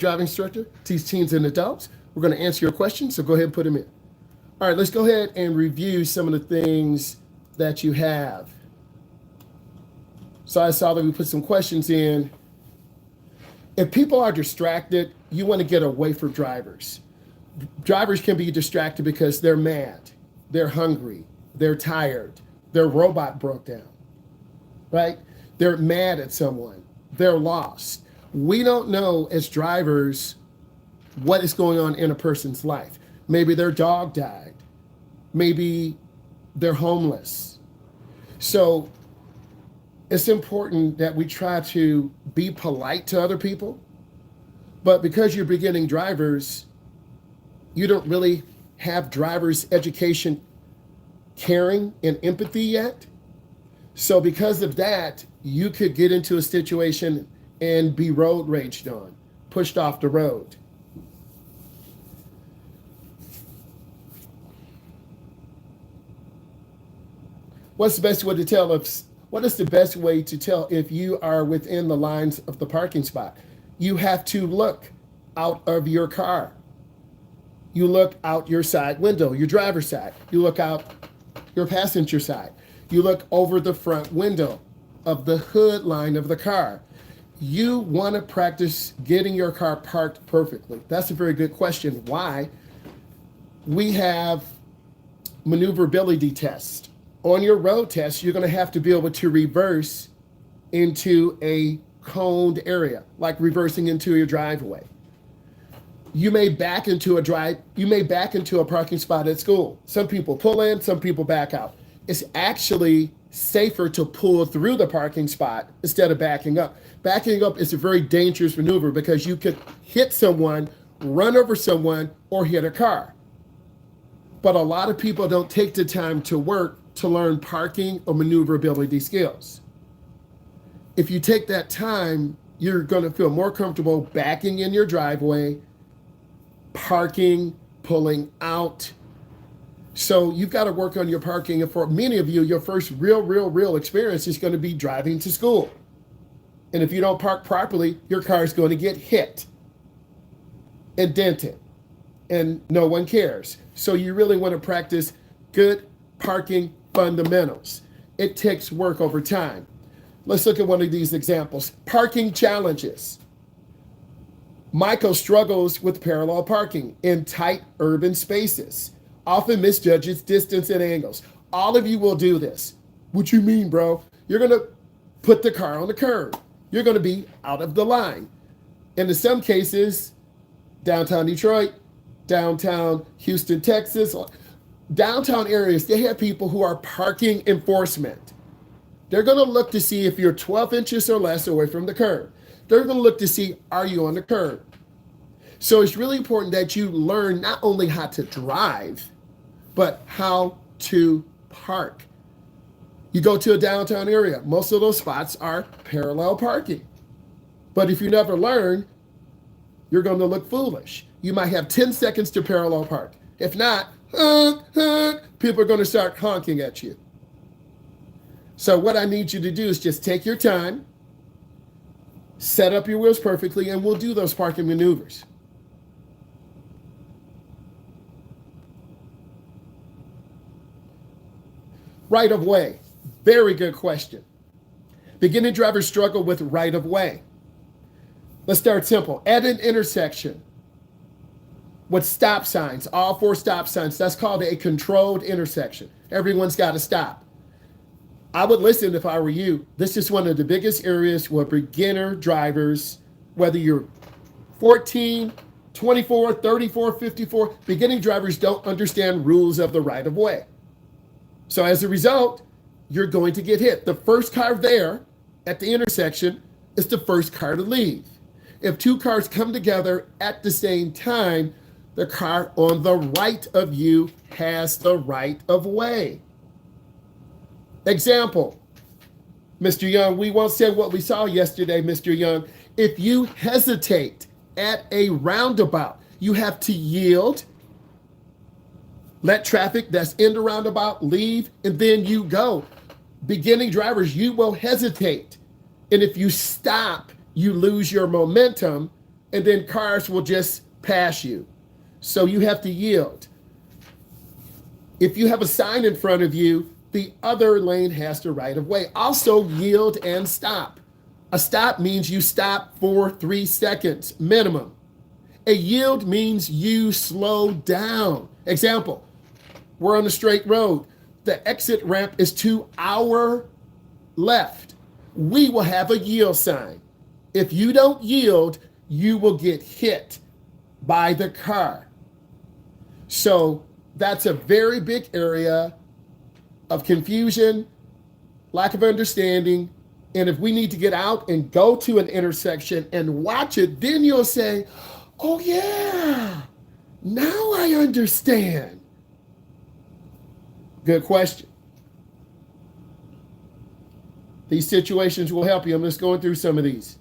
driving instructor, teach teens and adults. We're going to answer your questions, so go ahead and put them in. All right, let's go ahead and review some of the things that you have. So I saw that we put some questions in. If people are distracted, you want to get away from drivers. Drivers can be distracted because they're mad, they're hungry, they're tired, their robot broke down, right? They're mad at someone, they're lost. We don't know as drivers what is going on in a person's life. Maybe their dog died, maybe they're homeless. So it's important that we try to be polite to other people, but because you're beginning drivers, you don't really have driver's education, caring, and empathy yet. So because of that, you could get into a situation and be road raged on, pushed off the road. What's the best way to tell if, what is the best way to tell if you are within the lines of the parking spot? You have to look out of your car. You look out your side window, your driver's side. You look out your passenger side. You look over the front window of the hood line of the car. You want to practice getting your car parked perfectly. That's a very good question. Why? We have maneuverability tests. On your road test, you're going to have to be able to reverse into a coned area, like reversing into your driveway. You may back into a parking spot at school. Some people pull in, some people back out. It's actually safer to pull through the parking spot instead of backing up. Backing up is a very dangerous maneuver because you could hit someone, run over someone, or hit a car. But a lot of people don't take the time to work to learn parking or maneuverability skills. If you take that time, you're going to feel more comfortable backing in your driveway, parking, pulling out. So you've got to work on your parking. And for many of you, your first real experience is going to be driving to school. And if you don't park properly, your car is going to get hit and dented, and no one cares. So you really want to practice good parking fundamentals. It takes work over time. Let's look at one of these examples. Parking challenges. Michael struggles with parallel parking in tight urban spaces, often misjudges distance and angles. All of you will do this. What you mean, bro? You're going to put the car on the curb. You're going to be out of the line. And in some cases, downtown Detroit, downtown Houston, Texas, downtown areas, they have people who are parking enforcement. They're going to look to see if you're 12 inches or less away from the curb. They're going to look to see, are you on the curb? So it's really important that you learn not only how to drive, but how to park. You go to a downtown area, most of those spots are parallel parking. But if you never learn, you're going to look foolish. You might have 10 seconds to parallel park. If not, people are going to start honking at you. So what I need you to do is just take your time, set up your wheels perfectly, and we'll do those parking maneuvers. Right of way. Very good question. Beginning drivers struggle with right of way. Let's start simple. At an intersection with stop signs, all 4 stop signs, that's called a controlled intersection. Everyone's got to stop. I would listen if I were you. This is one of the biggest areas where beginner drivers, whether you're 14, 24, 34, 54, beginning drivers don't understand rules of the right of way. So as a result, you're going to get hit. The first car there at the intersection is the first car to leave. If 2 cars come together at the same time, the car on the right of you has the right of way. Example, Mr. Young, we won't say what we saw yesterday, Mr. Young. If you hesitate at a roundabout, you have to yield, let traffic that's in the roundabout leave, and then you go. Beginning drivers, you will hesitate. And if you stop, you lose your momentum, and then cars will just pass you. So you have to yield. If you have a sign in front of you, the other lane has the right of way. Also, yield and stop. A stop means you stop for 3 seconds minimum. A yield means you slow down. Example, we're on a straight road. The exit ramp is to our left. We will have a yield sign. If you don't yield, you will get hit by the car. So that's a very big area of confusion, lack of understanding. And if we need to get out and go to an intersection and watch it, then you'll say, oh yeah, now I understand. Good question. These situations will help you. I'm just going through some of these.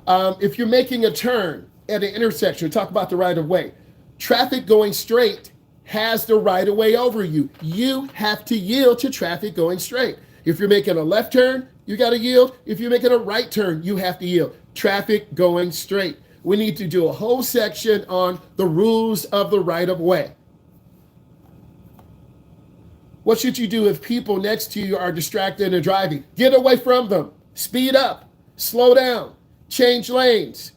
If you're making a turn at an intersection, talk about the right of way. Traffic going straight has the right of way over you. You have to yield to traffic going straight. If you're making a left turn, you got to yield. If you're making a right turn, you have to yield. Traffic going straight. We need to do a whole section on the rules of the right of way. What should you do if people next to you are distracted and driving? Get away from them. Speed up. Slow down. Change lanes.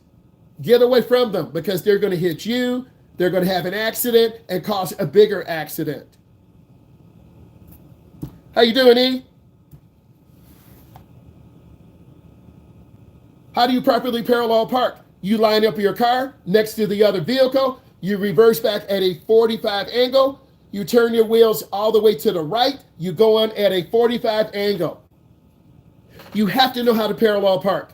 Get away from them because they're going to hit you. They're going to have an accident and cause a bigger accident. How you doing, E? How do you properly parallel park? You line up your car next to the other vehicle. You reverse back at a 45 angle. You turn your wheels all the way to the right. You go on at a 45 angle. You have to know how to parallel park.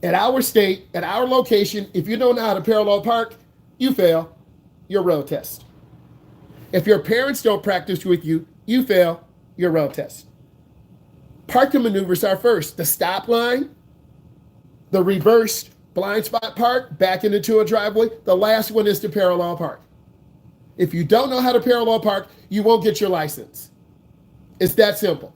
At our state, at our location, if you don't know how to parallel park, you fail your road test. If your parents don't practice with you, you fail your road test. Parking maneuvers are first. The stop line, the reversed blind spot park, backing into a driveway. The last one is to parallel park. If you don't know how to parallel park, you won't get your license. It's that simple.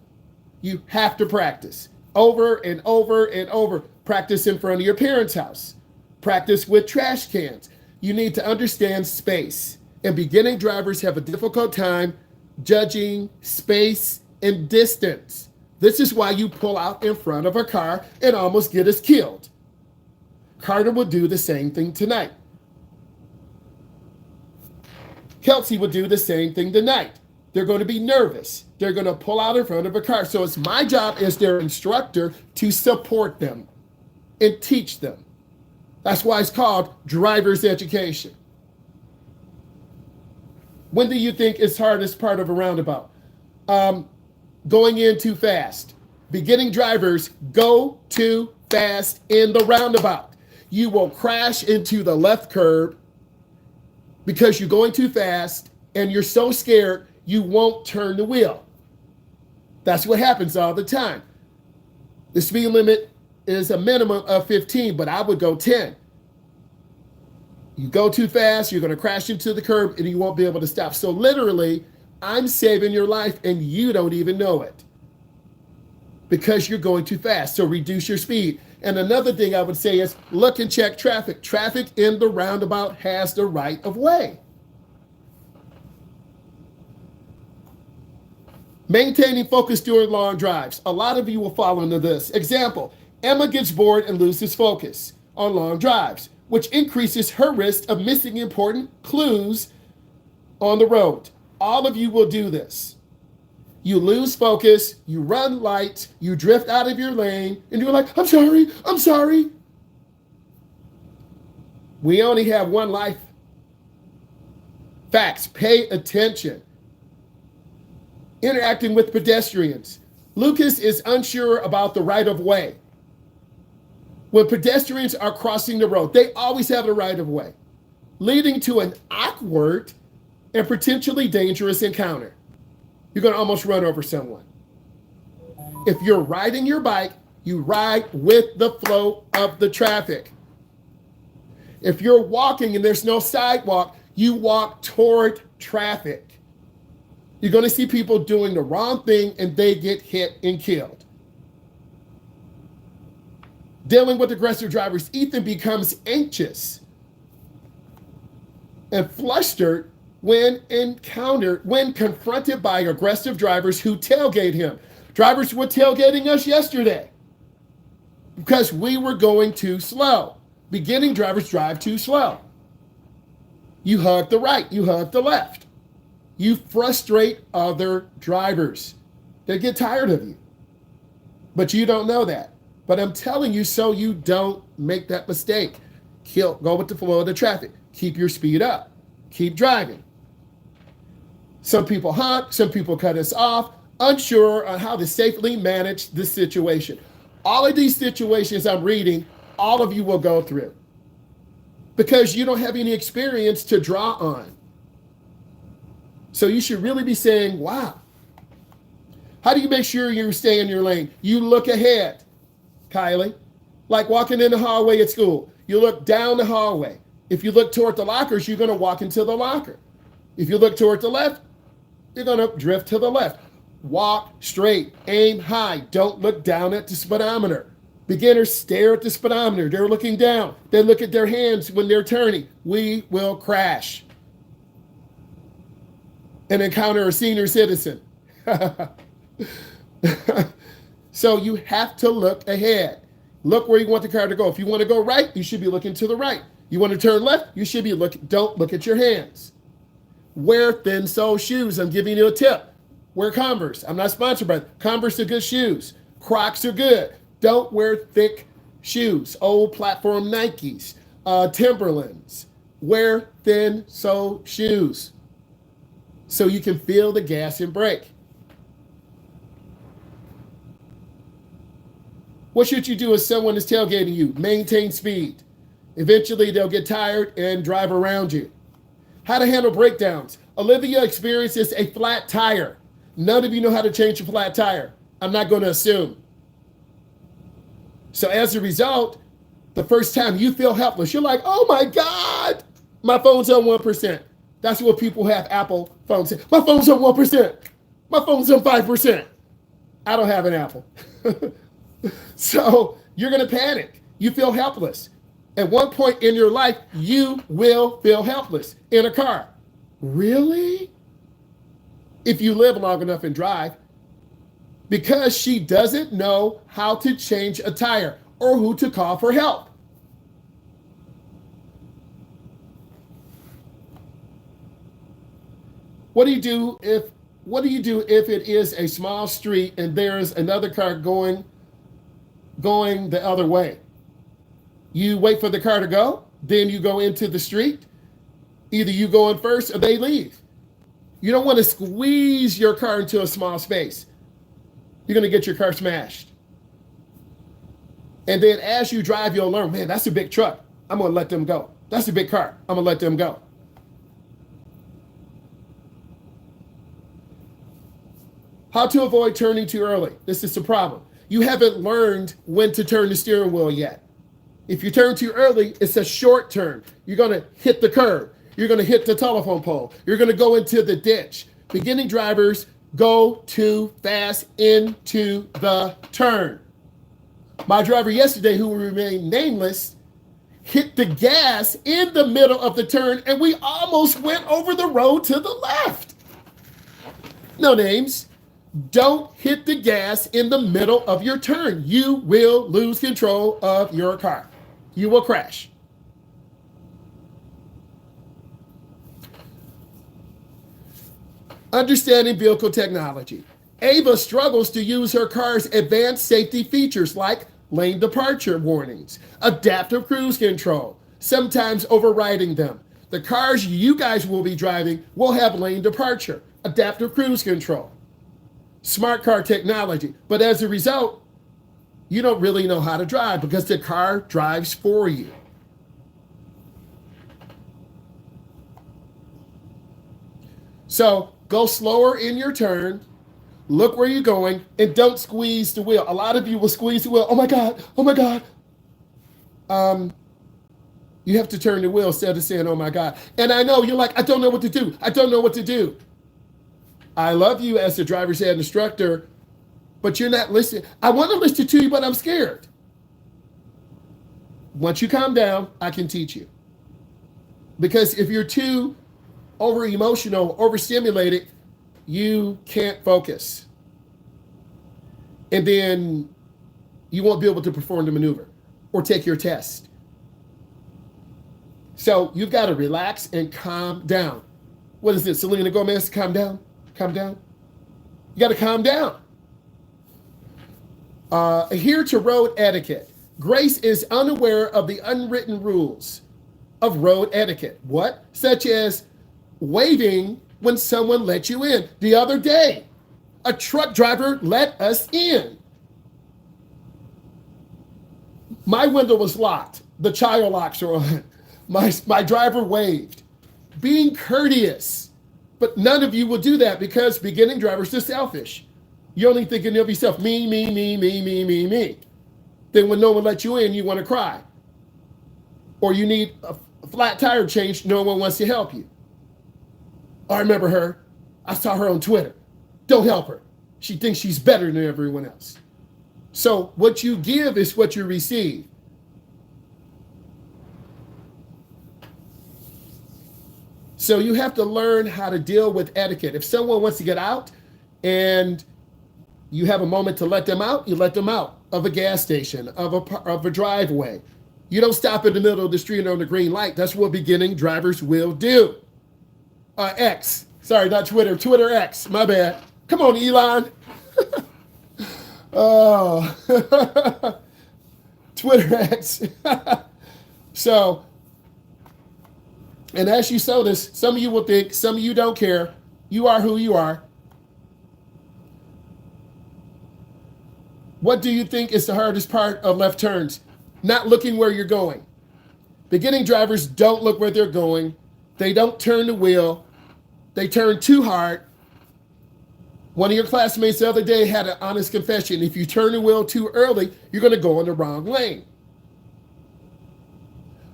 You have to practice over and over and over. Practice in front of your parents' house. Practice with trash cans. You need to understand space. And beginning drivers have a difficult time judging space and distance. This is why you pull out in front of a car and almost get us killed. Carter will do the same thing tonight. Kelsey will do the same thing tonight. They're going to be nervous. They're going to pull out in front of a car. So it's my job as their instructor to support them and teach them. That's why it's called driver's education. When do you think is hardest part of a roundabout? Going in too fast. Beginning drivers go too fast in the roundabout. You will crash into the left curb because you're going too fast and you're so scared you won't turn the wheel. That's what happens all the time. The speed limit is a minimum of 15, but I would go 10. You go too fast, you're going to crash into the curb and you won't be able to stop. So literally, I'm saving your life and you don't even know it because you're going too fast. So reduce your speed. And another thing I would say is look and check traffic. Traffic in the roundabout has the right of way. Maintaining focus during long drives. A lot of you will fall into this. Example, Emma gets bored and loses focus on long drives, which increases her risk of missing important clues on the road. All of you will do this. You lose focus, you run lights, you drift out of your lane, and you're like, I'm sorry. We only have one life. Facts, pay attention. Interacting with pedestrians. Lucas is unsure about the right of way. When pedestrians are crossing the road, they always have the right of way, leading to an awkward and potentially dangerous encounter. You're going to almost run over someone. If you're riding your bike, you ride with the flow of the traffic. If you're walking and there's no sidewalk, you walk toward traffic. You're going to see people doing the wrong thing and they get hit and killed. Dealing with aggressive drivers, Ethan becomes anxious and flustered when confronted by aggressive drivers who tailgate him. Drivers were tailgating us yesterday because we were going too slow. Beginning drivers drive too slow. You hug the right, you hug the left. You frustrate other drivers. They get tired of you. But you don't know that. But I'm telling you so you don't make that mistake. Go with the flow of the traffic. Keep your speed up. Keep driving. Some people honk, some people cut us off, unsure on how to safely manage this situation. All of these situations I'm reading, all of you will go through because you don't have any experience to draw on. So you should really be saying, wow. How do you make sure you stay in your lane? You look ahead, Kylie. Like walking in the hallway at school. You look down the hallway. If you look toward the lockers, you're going to walk into the locker. If you look toward the left, you're going to drift to the left. Walk straight, aim high. Don't look down at the speedometer. Beginners stare at the speedometer. They're looking down. They look at their hands when they're turning. We will crash and encounter a senior citizen. So you have to look ahead. Look where you want the car to go. If you want to go right, you should be looking to the right. You want to turn left, you should be looking. Don't look at your hands. Wear thin sole shoes. I'm giving you a tip. Wear Converse. I'm not sponsored by Converse are good shoes. Crocs are good. Don't wear thick shoes. Old platform Nikes, Timberlands. Wear thin sole shoes so you can feel the gas and brake. What should you do if someone is tailgating you? Maintain speed. Eventually, they'll get tired and drive around you. How to handle breakdowns. Olivia experiences a flat tire. None of you know how to change a flat tire. I'm not going to assume. So as a result, the first time you feel helpless, you're like, oh my God, my phone's on 1%. That's what people have Apple phones say. My phone's on 1%. My phone's on 5%. I don't have an Apple. So you're going to panic. You feel helpless. At one point in your life, you will feel helpless in a car. Really? If you live long enough and drive, because she doesn't know how to change a tire or who to call for help. What do you do if it is a small street and there's another car going the other way? You wait for the car to go, then you go into the street. Either you go in first or they leave. You don't want to squeeze your car into a small space. You're going to get your car smashed. And then as you drive, you'll learn, man, that's a big truck. I'm going to let them go. That's a big car. I'm going to let them go. How to avoid turning too early. This is the problem. You haven't learned when to turn the steering wheel yet. If you turn too early, it's a short turn. You're going to hit the curb. You're going to hit the telephone pole. You're going to go into the ditch. Beginning drivers go too fast into the turn. My driver yesterday, who will remain nameless, hit the gas in the middle of the turn, and we almost went over the road to the left. No names. Don't hit the gas in the middle of your turn. You will lose control of your car. You will crash. Understanding vehicle technology. Ava struggles to use her car's advanced safety features like lane departure warnings, adaptive cruise control, sometimes overriding them. The cars you guys will be driving will have lane departure, adaptive cruise control, smart car technology. But as a result, you don't really know how to drive because the car drives for you. So go slower in your turn, look where you're going, and don't squeeze the wheel. A lot of you will squeeze the wheel. Oh my God, oh my God. You have to turn the wheel instead of saying, oh my God. And I know you're like, I don't know what to do. I don't know what to do. I love you as the driver's ed instructor, but you're not listening. I want to listen to you, but I'm scared. Once you calm down, I can teach you. Because if you're too over emotional, overstimulated, you can't focus. And then you won't be able to perform the maneuver or take your test. So you've got to relax and calm down. What is it, Selena Gomez? Calm down, calm down. You got to calm down. Adhere to road etiquette. Grace is unaware of the unwritten rules of road etiquette. What? Such as waving when someone lets you in. The other day, a truck driver let us in. My window was locked. The child locks are on. My driver waved. Being courteous. But none of you will do that because beginning drivers are selfish. You're only thinking of yourself, me, me, me, me, me, me, me. Then when no one lets you in, you want to cry. Or you need a flat tire change, no one wants to help you. I remember her. I saw her on Twitter. Don't help her. She thinks she's better than everyone else. So what you give is what you receive. So you have to learn how to deal with etiquette. If someone wants to get out and you have a moment to let them out, you let them out of a gas station, of a driveway. You don't stop in the middle of the street on the green light. That's what beginning drivers will do. X. Sorry, not Twitter. Twitter X. My bad. Come on, Elon. Oh. Twitter X. So, and as you saw this, some of you will think, some of you don't care. You are who you are. What do you think is the hardest part of left turns? Not looking where you're going. Beginning drivers don't look where they're going. They don't turn the wheel. They turn too hard. One of your classmates the other day had an honest confession. If you turn the wheel too early, you're going to go in the wrong lane.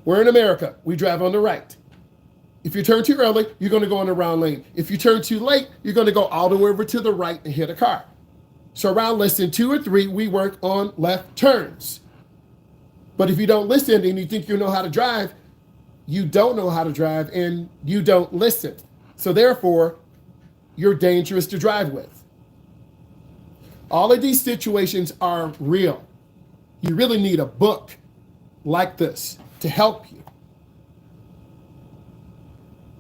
We're in America. We drive on the right. If you turn too early, you're going to go in the wrong lane. If you turn too late, you're going to go all the way over to the right and hit a car. So around lesson 2 or 3, we work on left turns. But if you don't listen and you think you know how to drive, you don't know how to drive and you don't listen. So therefore, you're dangerous to drive with. All of these situations are real. You really need a book like this to help you.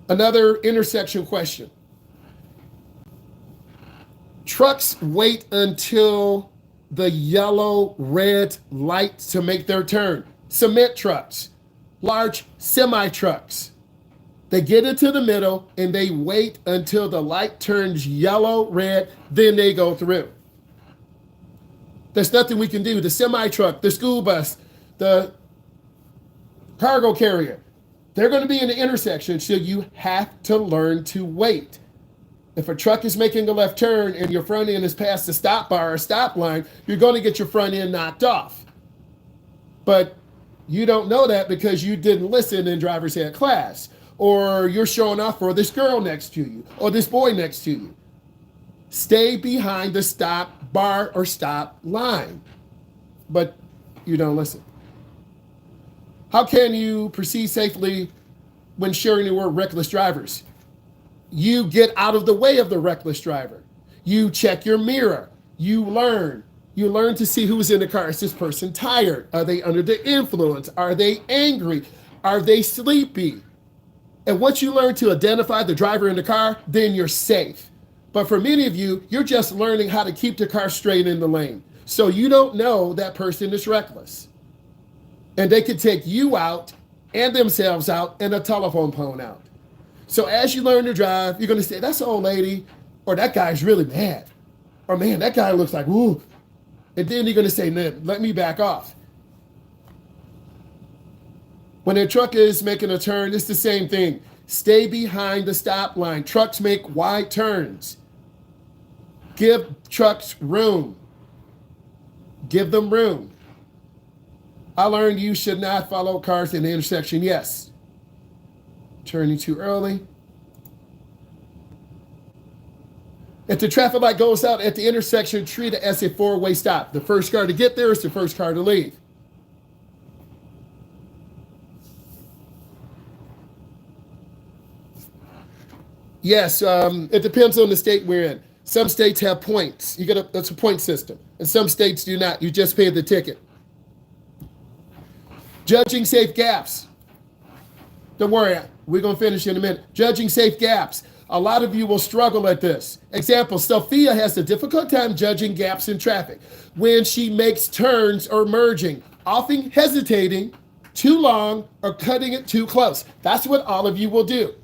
Another intersection question. Trucks wait until the yellow, red light to make their turn. Cement trucks, large semi trucks. They get into the middle and they wait until the light turns yellow, red, then they go through. There's nothing we can do. The semi truck, the school bus, the cargo carrier, they're going to be in the intersection, so you have to learn to wait. If a truck is making a left turn and your front end is past the stop bar or stop line, you're going to get your front end knocked off. But you don't know that because you didn't listen in driver's ed class, or you're showing off for this girl next to you or this boy next to you. Stay behind the stop bar or stop line, but you don't listen. How can you proceed safely when sharing the word reckless drivers? You get out of the way of the reckless driver. You check your mirror. You learn. You learn to see who's in the car. Is this person tired? Are they under the influence? Are they angry? Are they sleepy? And once you learn to identify the driver in the car, then you're safe. But for many of you, you're just learning how to keep the car straight in the lane. So you don't know that person is reckless. And they could take you out and themselves out and a telephone pole out. So as you learn to drive, you're going to say, that's an old lady, or that guy's really mad. Or man, that guy looks like, ooh. And then you're going to say, man, let me back off. When a truck is making a turn, it's the same thing. Stay behind the stop line. Trucks make wide turns. Give trucks room. Give them room. I learned you should not follow cars in the intersection. Yes. Turning too early. If the traffic light goes out at the intersection, treat it as a four-way stop. The first car to get there is the first car to leave. Yes, it depends on the state we're in. Some states have points. It's a point system, and some states do not. You just pay the ticket. Judging safe gaps. Don't worry, we're going to finish in a minute. Judging safe gaps. A lot of you will struggle at this. Example, Sophia has a difficult time judging gaps in traffic when she makes turns or merging, often hesitating too long or cutting it too close. That's what all of you will do.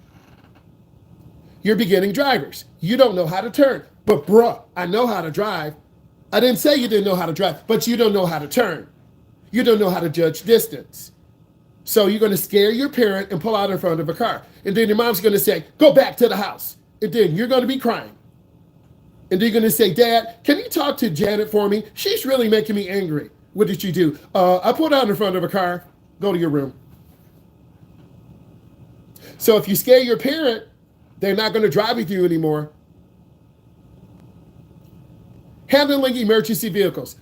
You're beginning drivers. You don't know how to turn. But bruh, I know how to drive. I didn't say you didn't know how to drive, but you don't know how to turn. You don't know how to judge distance. So you're going to scare your parent and pull out in front of a car. And then your mom's going to say, go back to the house. And then you're going to be crying. And then you're going to say, Dad, can you talk to Janet for me? She's really making me angry. What did you do? I pulled out in front of a car. Go to your room. So if you scare your parent, they're not going to drive with you anymore. Handling emergency vehicles.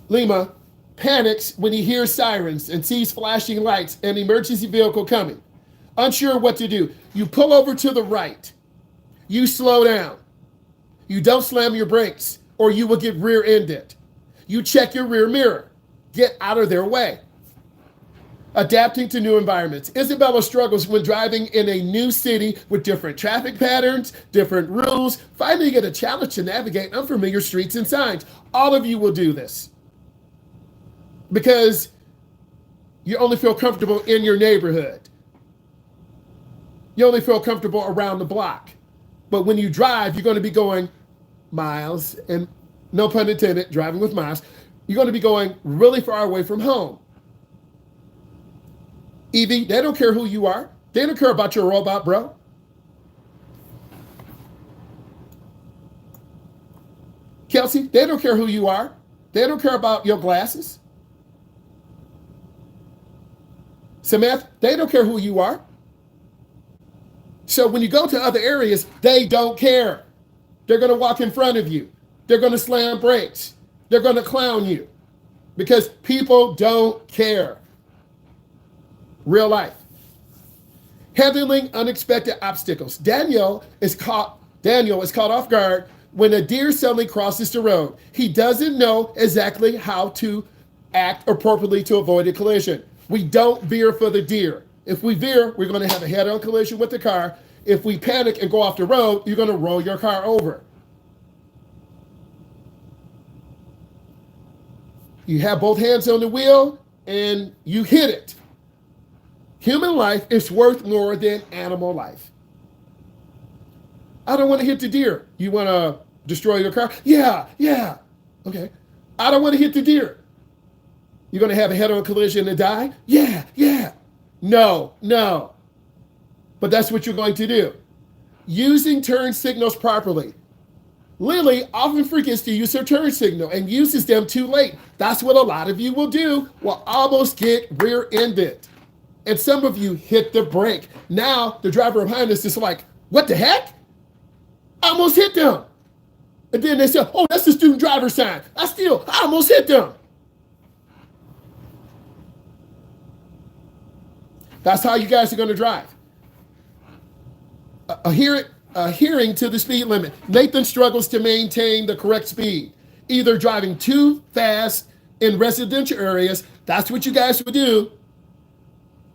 Lima panics when he hears sirens and sees flashing lights and emergency vehicle coming. Unsure what to do. You pull over to the right. You slow down. You don't slam your brakes or you will get rear-ended. You check your rear mirror. Get out of their way. Adapting to new environments. Isabella struggles when driving in a new city with different traffic patterns, different rules, finding it a challenge to navigate unfamiliar streets and signs. All of you will do this because you only feel comfortable in your neighborhood. You only feel comfortable around the block. But when you drive, you're going to be going miles, and no pun intended, driving with miles, you're going to be going really far away from home. Evie, they don't care who you are. They don't care about your robot, bro. Kelsey, they don't care who you are. They don't care about your glasses. Samantha, they don't care who you are. So when you go to other areas, they don't care. They're going to walk in front of you. They're going to slam brakes. They're going to clown you because people don't care. Real life. Handling unexpected obstacles. Daniel is caught off guard when a deer suddenly crosses the road. He doesn't know exactly how to act appropriately to avoid a collision. We don't veer for the deer. If we veer, we're going to have a head-on collision with the car. If we panic and go off the road, you're going to roll your car over. You have both hands on the wheel and you hit it. Human life is worth more than animal life. I don't want to hit the deer. You want to destroy your car? Yeah. Okay. I don't want to hit the deer. You're going to have a head-on collision and die? Yeah. No. But that's what you're going to do. Using turn signals properly. Lily often forgets to use her turn signal and uses them too late. That's what a lot of you will do. Will almost get rear-ended. And some of you hit the brake. Now the driver behind us is like, what the heck? I almost hit them. And then they say, oh, that's the student driver sign. I almost hit them. That's how you guys are going to drive. Adhering to the speed limit. Nathan struggles to maintain the correct speed. Either driving too fast in residential areas, that's what you guys would do,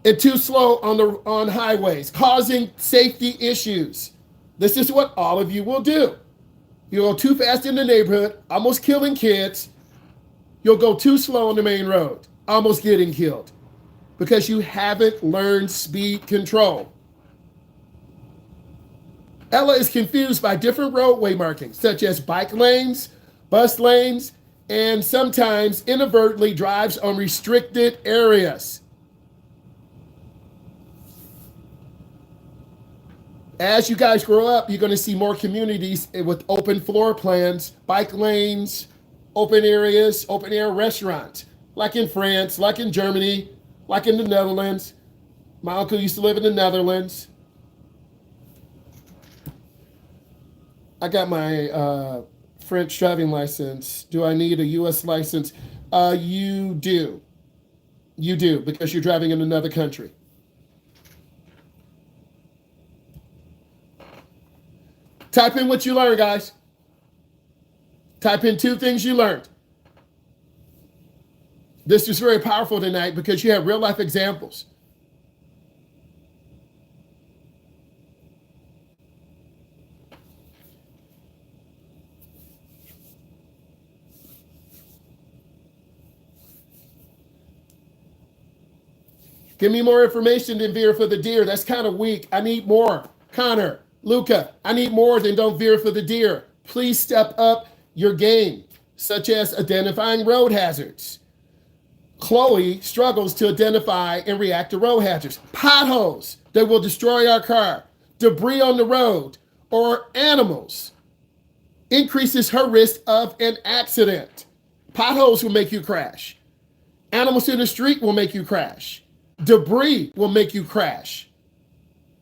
and too slow on highways, causing safety issues. This is what all of you will do. You'll go too fast in the neighborhood, almost killing kids. You'll go too slow on the main road, almost getting killed, because you haven't learned speed control. Ella is confused by different roadway markings, such as bike lanes, bus lanes, and sometimes inadvertently drives on restricted areas. As you guys grow up, you're going to see more communities with open floor plans, bike lanes, open areas, open air restaurants, like in France, like in Germany, like in the Netherlands. My uncle used to live in the Netherlands. I got my French driving license. Do I need a U.S. license? You do. You do, because you're driving in another country. Type in what you learned, guys. Type in 2 things you learned. This is very powerful tonight because you have real life examples. Give me more information than veer for the deer. That's kind of weak. I need more. Connor, Luca, I need more than don't veer for the deer. Please step up your game, such as identifying road hazards. Chloe struggles to identify and react to road hazards. Potholes that will destroy our car, debris on the road, or animals increases her risk of an accident. Potholes will make you crash. Animals in the street will make you crash. Debris will make you crash.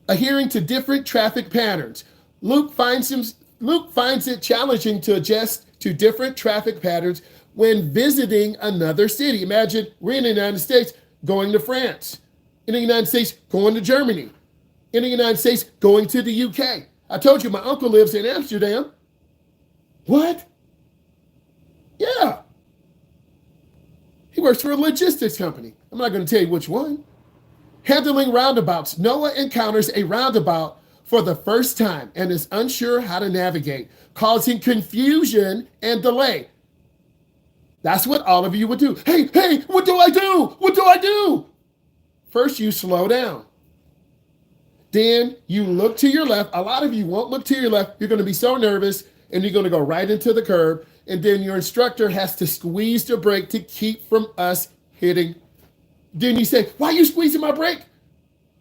Adhering to different traffic patterns. Luke finds it challenging to adjust to different traffic patterns when visiting another city. Imagine we're in the United States going to France, in the United States going to Germany, in the United States going to the UK. I told you my uncle lives in Amsterdam. What? Yeah. He works for a logistics company. I'm not going to tell you which one. Handling roundabouts. Noah encounters a roundabout for the first time and is unsure how to navigate, causing confusion and delay. That's what all of you would do. Hey, what do I do? What do I do? First, you slow down. Then you look to your left. A lot of you won't look to your left. You're going to be so nervous and you're going to go right into the curb. And then your instructor has to squeeze the brake to keep from us hitting. Then you say, why are you squeezing my brake?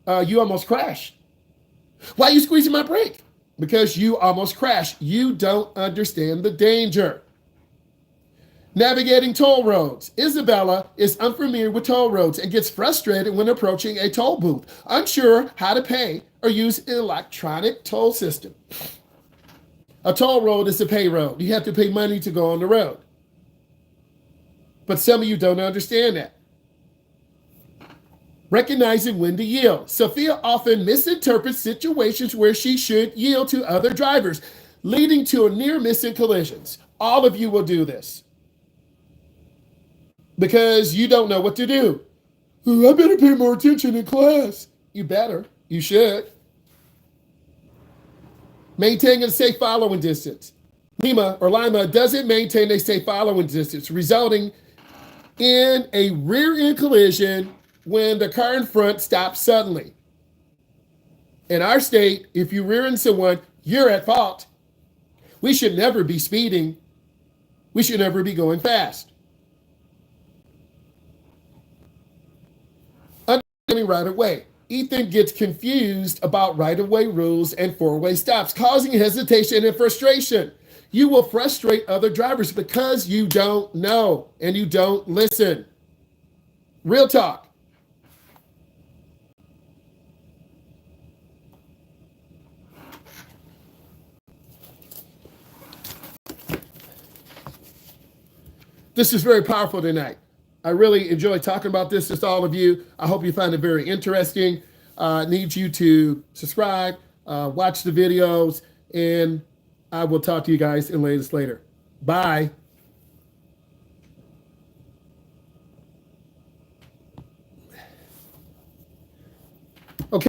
You almost crashed. Why are you squeezing my brake? Because you almost crashed. You don't understand the danger. Navigating toll roads. Isabella is unfamiliar with toll roads and gets frustrated when approaching a toll booth, unsure how to pay or use an electronic toll system. A toll road is a pay road. You have to pay money to go on the road. But some of you don't understand that. Recognizing when to yield. Sophia often misinterprets situations where she should yield to other drivers, leading to near miss and collisions. All of you will do this because you don't know what to do. I better pay more attention in class. You better. You should. Maintaining a safe following distance. Lima doesn't maintain a safe following distance, resulting in a rear-end collision when the car in front stops suddenly. In our state, if you rear end someone, you're at fault. We should never be speeding. We should never be going fast. Understanding right of way. Ethan gets confused about right-of-way rules and four-way stops, causing hesitation and frustration. You will frustrate other drivers because you don't know and you don't listen. Real talk. This is very powerful tonight. I really enjoy talking about this with all of you. I hope you find it very interesting. I need you to subscribe, watch the videos, and I will talk to you guys in latest later. Bye.